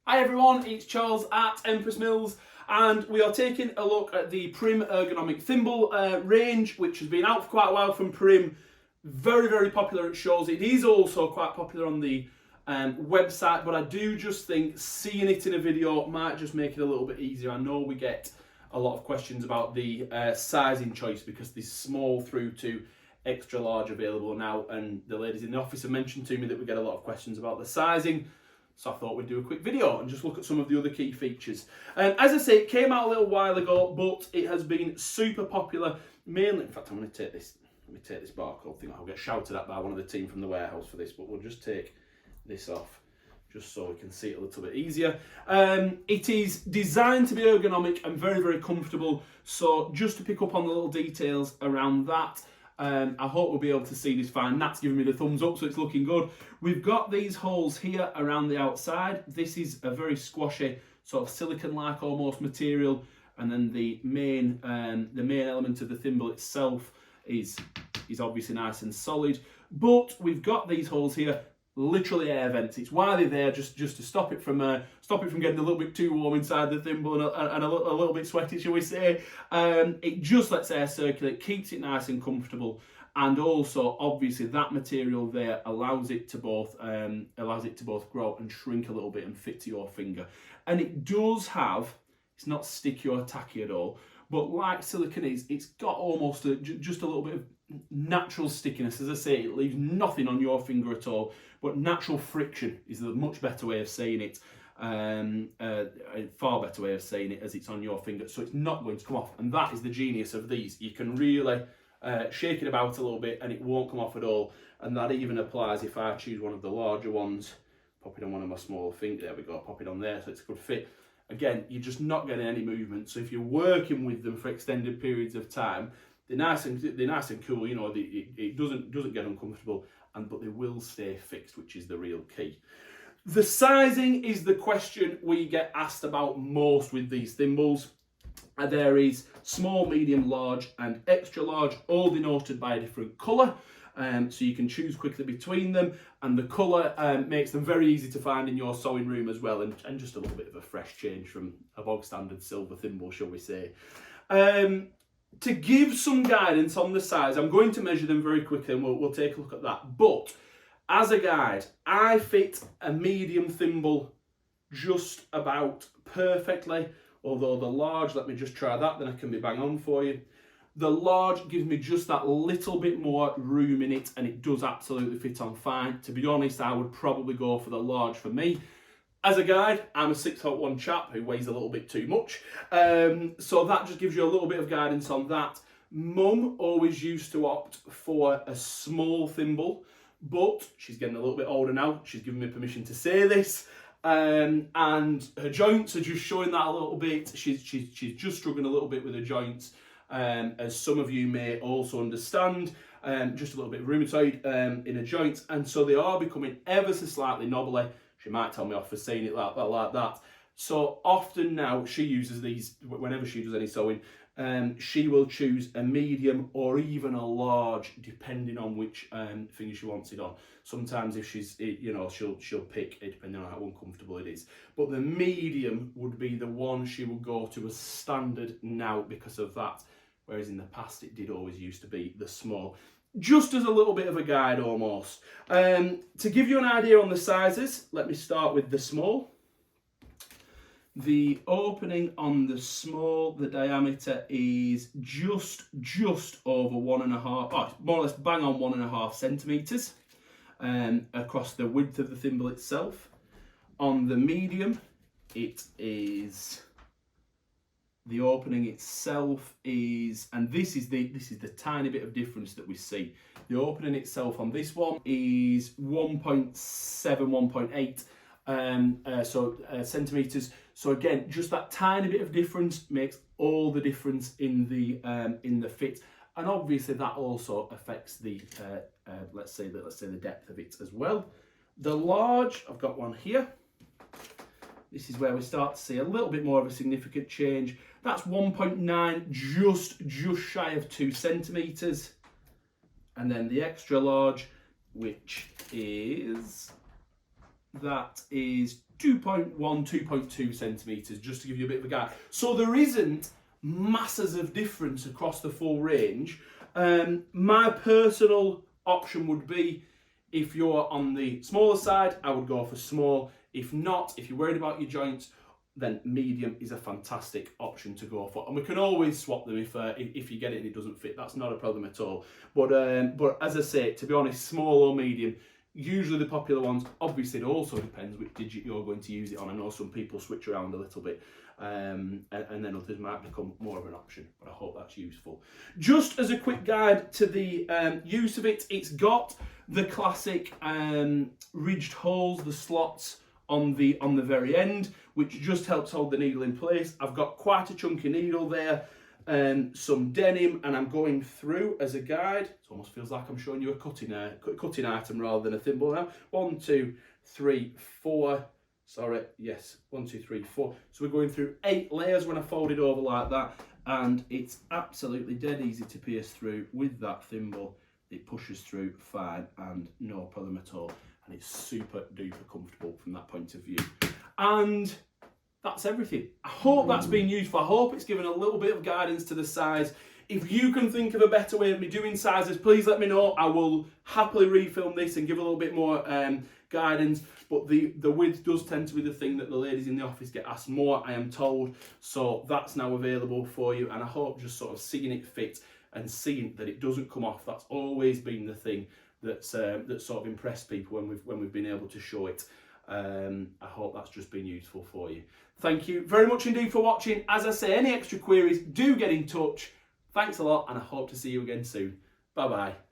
Hi everyone, it's Charles at Empress Mills, and we are taking a look at the Prym Ergonomic Thimble range, which has been out for quite a while from Prym. Very, very popular at shows. It is also quite popular on the website, but I do just think seeing it in a video might just make it a little bit easier. I know we get a lot of questions about the sizing choice because there's small through to extra large available now, and the ladies in the office have mentioned to me that we get a lot of questions about the sizing. So I thought we'd do a quick video and just look at some of the other key features. As I say, it came out a little while ago, but it has been super popular. Mainly, in fact, I'm going to take this. Let me take this barcode thing. I'll get shouted at by one of the team from the warehouse for this, but we'll just take this off just so we can see it a little bit easier. It is designed to be ergonomic and very, very comfortable. So just to pick up on the little details around that. I hope we'll be able to see this fine. Nat's giving me the thumbs up, so it's looking good. We've got these holes here around the outside. This is a very squashy, sort of silicone-like almost material, and then the main element of the thimble itself is obviously nice and solid. But we've got these holes here, literally air vents. It's why they're there, just to stop it from getting a little bit too warm inside the thimble and a little bit sweaty, shall we say. It just lets air circulate, keeps it nice and comfortable, and also obviously that material there allows it to both grow and shrink a little bit and fit to your finger. And it does have, it's not sticky or tacky at all, but like silicone is, it's got almost just a little bit of natural stickiness. As I say, it leaves nothing on your finger at all, but natural friction is a much better way of saying it, a far better way of saying it, as it's on your finger, so it's not going to come off. And that is the genius of these. You can really shake it about a little bit and it won't come off at all. And that even applies if I choose one of the larger ones, pop it on one of my smaller fingers, there we go, pop it on there so it's a good fit. Again, you're just not getting any movement, so if you're working with them for extended periods of time, they're nice and cool. You know, it doesn't get uncomfortable, but they will stay fixed, which is the real key. The sizing is the question we get asked about most with these thimbles. There is small, medium, large, and extra large, all denoted by a different colour. So you can choose quickly between them, and the colour makes them very easy to find in your sewing room as well, and just a little bit of a fresh change from a bog standard silver thimble, shall we say. To give some guidance on the size, I'm going to measure them very quickly and we'll take a look at that. But as a guide, I fit a medium thimble just about perfectly, although the large, let me just try that, then I can be bang on for you. The large gives me just that little bit more room in it, and it does absolutely fit on fine. To be honest, I would probably go for the large for me. As a guide, I'm a 6'1" chap who weighs a little bit too much. So that just gives you a little bit of guidance on that. Mum always used to opt for a small thimble, but she's getting a little bit older now. She's given me permission to say this. And her joints are just showing that a little bit. She's just struggling a little bit with her joints. As some of you may also understand, just a little bit of rheumatoid in her joints. And so they are becoming ever so slightly knobbly. She might tell me off for saying it like that. So often now she uses these, whenever she does any sewing, she will choose a medium or even a large, depending on which finger she wants it on. Sometimes if she's, she'll pick it depending on how uncomfortable it is. But the medium would be the one she would go to as standard now because of that. Whereas in the past it did always used to be the small. Just as a little bit of a guide almost. To give you an idea on the sizes, let me start with the small. The opening on the small, the diameter is just over 1.5, more or less bang on 1.5 centimetres across the width of the thimble itself. On the medium, it is, the opening itself is, and this is the tiny bit of difference that we see. The opening itself on this one is 1.7, 1.8 centimeters. So again, just that tiny bit of difference makes all the difference in the fit, and obviously that also affects the let's say the depth of it as well. The large, I've got one here. This is where we start to see a little bit more of a significant change. That's 1.9, just shy of 2 centimeters. And then the extra large, which is that is 2.1, 2.2 centimetres, just to give you a bit of a guide. So there isn't masses of difference across the full range. My personal option would be, if you're on the smaller side, I would go for small. If not, if you're worried about your joints, then medium is a fantastic option to go for. And we can always swap them if you get it and it doesn't fit. That's not a problem at all. But as I say, to be honest, small or medium, usually the popular ones. Obviously, it also depends which digit you're going to use it on. I know some people switch around a little bit, and then others might become more of an option, but I hope that's useful. Just as a quick guide to the use of it, it's got the classic ridged holes, the slots on the very end, which just helps hold the needle in place. I've got quite a chunky needle there, some denim, and I'm going through as a guide. It almost feels like I'm showing you a cutting item rather than a thimble now. 1, 2, 3, 4. Sorry, yes, 1, 2, 3, 4. So we're going through 8 layers when I fold it over like that, and it's absolutely dead easy to pierce through with that thimble. It pushes through fine and no problem at all, and it's super duper comfortable from that point of view. And that's everything. I hope that's been useful. I hope it's given a little bit of guidance to the size. If you can think of a better way of me doing sizes, please let me know. I will happily refilm this and give a little bit more guidance. But the width does tend to be the thing that the ladies in the office get asked more, I am told. So that's now available for you. And I hope just sort of seeing it fit and seeing that it doesn't come off, that's always been the thing that's sort of impressed people when we've been able to show it. I hope that's just been useful for you. Thank you very much indeed for watching. As I say, any extra queries, do get in touch. Thanks a lot, and I hope to see you again soon. Bye bye.